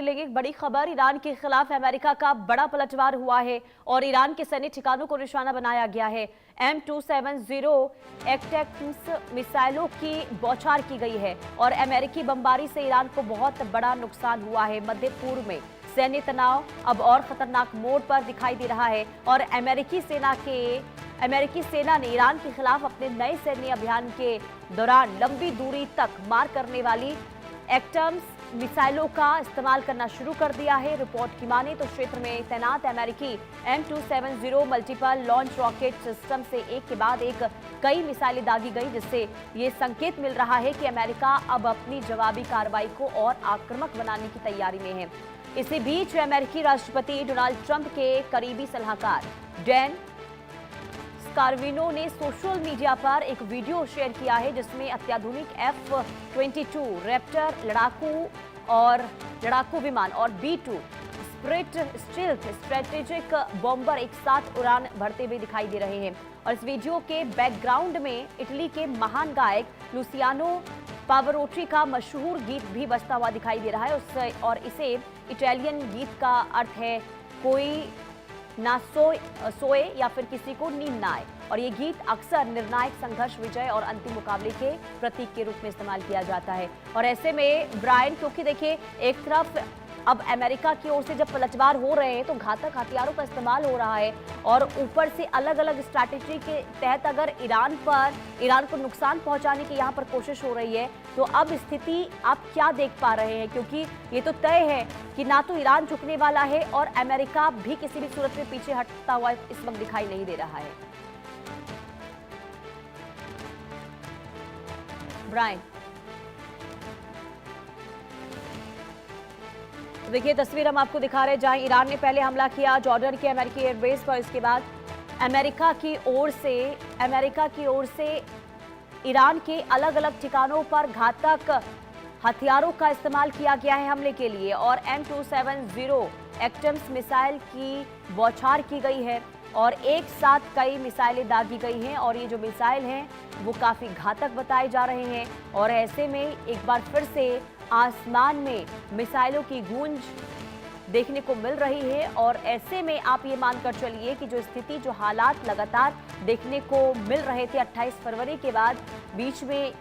लेकिन एक बड़ी खबर, ईरान के खिलाफ अमेरिका का बड़ा पलटवार हुआ है और ईरान के सैन्य ठिकानों को निशाना बनाया गया है। M270 एटैक्म्स मिसाइलों की बौछार की गई है और अमेरिकी बमबारी से ईरान को बहुत बड़ा नुकसान हुआ है। मध्य पूर्व में सैन्य तनाव अब और खतरनाक मोड पर दिखाई दे रहा है और अमेरिकी सेना ने ईरान के खिलाफ अपने नए सैन्य अभियान के दौरान लंबी दूरी तक मार करने वाली एटम्स मिसाइलों का इस्तेमाल करना शुरू कर दिया है। रिपोर्ट की माने तो क्षेत्र में तैनात अमेरिकी M270 multiple launch rocket system से एक के बाद एक कई मिसाइलें दागी गई, जिससे ये संकेत मिल रहा है कि अमेरिका अब अपनी जवाबी कार्रवाई को और आक्रामक बनाने की तैयारी में है। इसी बीच अमेरिकी राष्ट्रपति डोनाल्ड ट्रंप के करीबी सलाहकार डैन स्कार्विनो ने सोशल मीडिया पर एक वीडियो शेयर किया है, जिसमें अत्याधुनिक F-22 रैप्टर लड़ाकू विमान और B-2 spirit stealth strategic bomber एक साथ उड़ान भरते हुए दिखाई दे रहे हैं। और इस वीडियो के बैकग्राउंड में इटली के महान गायक लुसियानो पावरोटी का मशहूर गीत भी बजता हुआ दिखाई दे रहा है। और इसे इटालियन गीत का अर्थ है कोई ना सोए या फिर किसी को नींद ना आए, और ये गीत अक्सर निर्णायक संघर्ष, विजय और अंतिम मुकाबले के प्रतीक के रूप में इस्तेमाल किया जाता है। और ऐसे में ब्रायन, क्योंकि देखिए एक तरफ अब अमेरिका की ओर से जब पलटवार हो रहे हैं तो घातक हथियारों का इस्तेमाल हो रहा है और ऊपर से अलग अलग स्ट्रैटेजी के तहत अगर ईरान को नुकसान पहुंचाने की यहाँ पर कोशिश हो रही है, तो अब स्थिति आप क्या देख पा रहे हैं? क्योंकि ये तो तय है कि ना तो ईरान झुकने वाला है और अमेरिका भी किसी भी सूरत में पीछे हटता हुआ इस वक्त दिखाई नहीं दे रहा है। ब्रायन, देखिए तस्वीर हम आपको दिखा रहे हैं जहां ईरान ने पहले हमला किया जॉर्डन के अमेरिकी एयरबेस पर। इसके बाद अमेरिका की ओर से ईरान के अलग अलग ठिकानों पर घातक हथियारों का इस्तेमाल किया गया है हमले के लिए और M270 एटम्स मिसाइल की बौछार की गई है और एक साथ कई मिसाइलें दागी गई हैं और ये जो मिसाइल हैं वो काफ़ी घातक बताए जा रहे हैं। और ऐसे में एक बार फिर से आसमान में मिसाइलों की गूंज देखने को मिल रही है और ऐसे में आप ये मानकर चलिए कि जो स्थिति, जो हालात लगातार देखने को मिल रहे थे 28 फरवरी के बाद, बीच में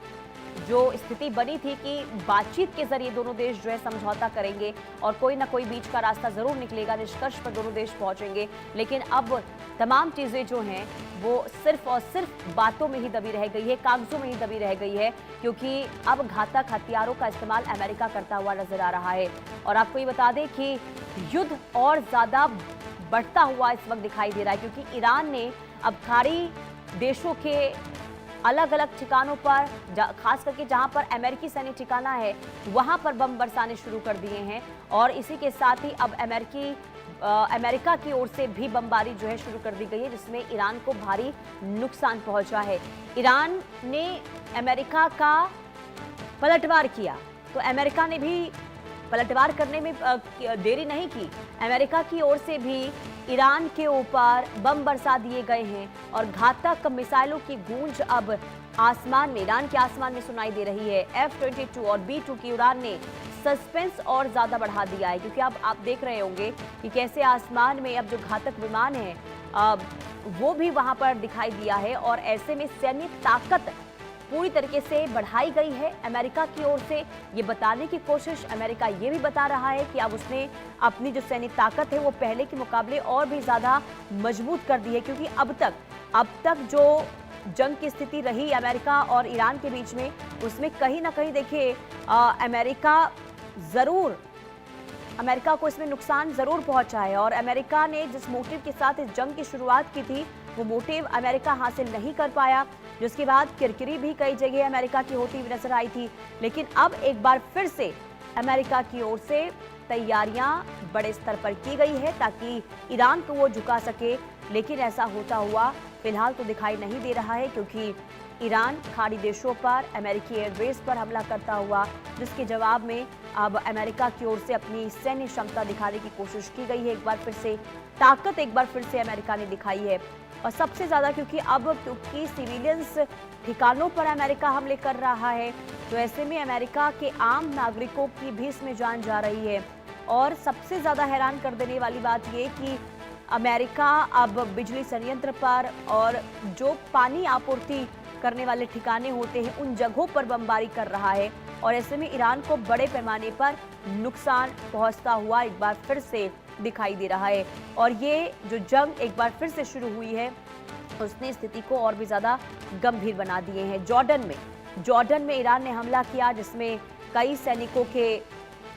जो स्थिति बनी थी कि बातचीत के जरिए दोनों देश जो है समझौता करेंगे और कोई ना कोई बीच का रास्ता जरूर निकलेगा, निष्कर्ष पर दोनों देश पहुंचेंगे, लेकिन अब तमाम चीजें जो हैं वो सिर्फ और सिर्फ बातों में ही दबी रह गई है, कागजों में ही दबी रह गई है, क्योंकि अब घातक हथियारों का इस्तेमाल अमेरिका करता हुआ नजर आ रहा है। और आपको ये बता दें कि युद्ध और ज्यादा बढ़ता हुआ इस वक्त दिखाई दे रहा है, क्योंकि ईरान ने अब खाड़ी देशों के अलग अलग ठिकानों पर, खास करके जहां पर अमेरिकी सैन्य ठिकाना है, वहां पर बम बरसाने शुरू कर दिए हैं और इसी के साथ ही अब अमेरिका की ओर से भी बमबारी जो है शुरू कर दी गई है, जिसमें ईरान को भारी नुकसान पहुंचा है। ईरान ने अमेरिका का पलटवार किया तो अमेरिका ने भी पलटवार करने में देरी नहीं की। अमेरिका की ओर से भी ईरान के ऊपर बम बरसा दिए गए हैं और घातक मिसाइलों की गूंज अब आसमान में, ईरान के आसमान में सुनाई दे रही है। F-22 और B-2 की उड़ान ने सस्पेंस और ज्यादा बढ़ा दिया है, क्योंकि अब आप देख रहे होंगे कि कैसे आसमान में अब जो घातक विमान है वो भी वहां पर दिखाई दिया है और ऐसे में सैन्य ताकत पूरी तरीके से बढ़ाई गई है अमेरिका की ओर से। ये बताने की कोशिश अमेरिका ये भी बता रहा है कि अब उसने अपनी जो सैन्य ताकत है वो पहले के मुकाबले और भी ज्यादा मजबूत कर दी है, क्योंकि अब तक जो जंग की स्थिति रही अमेरिका और ईरान के बीच में, उसमें कहीं ना कहीं देखिए अमेरिका को इसमें नुकसान जरूर पहुंचा है और अमेरिका ने जिस मोटिव के साथ इस जंग की शुरुआत की थी वो मोटिव अमेरिका हासिल नहीं कर पाया, जिसके बाद किरकिरी भी कई जगह अमेरिका की होती हुई नजर आई थी। लेकिन अब एक बार फिर से अमेरिका की ओर से तैयारियां बड़े स्तर पर की गई है ताकि ईरान को वो झुका सके, लेकिन ऐसा होता हुआ फिलहाल तो दिखाई नहीं दे रहा है, क्योंकि ईरान खाड़ी देशों पर अमेरिकी एयरबेस पर हमला करता हुआ, जिसके जवाब में अब अमेरिका की ओर से अपनी सैन्य क्षमता दिखाने की कोशिश की गई है। एक बार फिर से ताकत अमेरिका ने दिखाई है और सबसे ज्यादा क्योंकि सिविलियंस ठिकानों पर अमेरिका हमले कर रहा है, तो ऐसे में अमेरिका के आम नागरिकों की भी इसमें जान जा रही है। और सबसे ज़्यादा हैरान कर देने वाली बात ये कि अमेरिका अब बिजली संयंत्र पर और जो पानी आपूर्ति करने वाले ठिकाने होते हैं उन जगहों पर बमबारी कर रहा है और ऐसे में ईरान को बड़े पैमाने पर नुकसान पहुंचता हुआ एक बार फिर से दिखाई दे रहा है। और ये जो जंग एक बार फिर से शुरू हुई है उसने स्थिति को और भी ज़्यादा गंभीर बना दिए हैं। जॉर्डन में ईरान ने हमला किया जिसमें कई सैनिकों के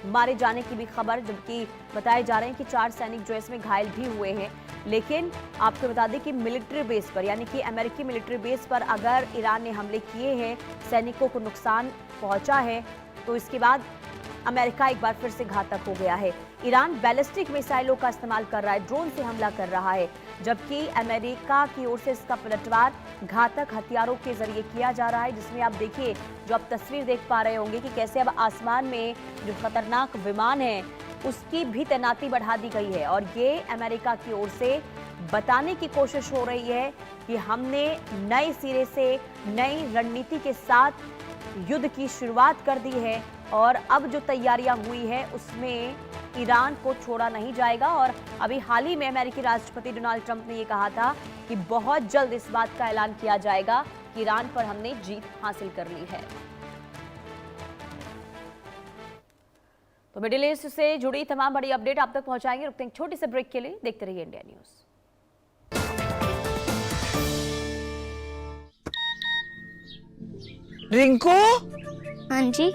मारे जाने की भी खबर, जबकि बताए जा रहे हैं कि 4 सैनिक जो इसमें घायल भी हुए हैं। लेकिन आपको बता दें कि मिलिट्री बेस पर यानी कि अमेरिकी मिलिट्री बेस पर अगर ईरान ने हमले किए हैं, सैनिकों को नुकसान पहुंचा है, तो इसके बाद अमेरिका एक बार फिर से घातक हो गया है। ईरान बैलिस्टिक मिसाइलों का इस्तेमाल कर रहा है, ड्रोन से हमला कर रहा है, जबकि अमेरिका की ओर से इसका पलटवार घातक हथियारों के जरिए किया जा रहा है, जिसमें आप देखिए, जो आप तस्वीर देख पा रहे होंगे कि कैसे अब आसमान में जो खतरनाक विमान है उसकी भी तैनाती बढ़ा दी गई है। और ये अमेरिका की ओर से बताने की कोशिश हो रही है कि हमने नए सिरे से नई रणनीति के साथ युद्ध की शुरुआत कर दी है और अब जो तैयारियां हुई है उसमें ईरान को छोड़ा नहीं जाएगा। और अभी हाल ही में अमेरिकी राष्ट्रपति डोनाल्ड ट्रंप ने ये कहा था कि बहुत जल्द इस बात का ऐलान किया जाएगा कि ईरान पर हमने जीत हासिल कर ली है। तो मिडिल ईस्ट से जुड़ी तमाम बड़ी अपडेट आप तक पहुंचाएंगे। रुकते हैं छोटे से ब्रेक के लिए, देखते रहिए इंडिया न्यूज। रिंकू, हाँ जी।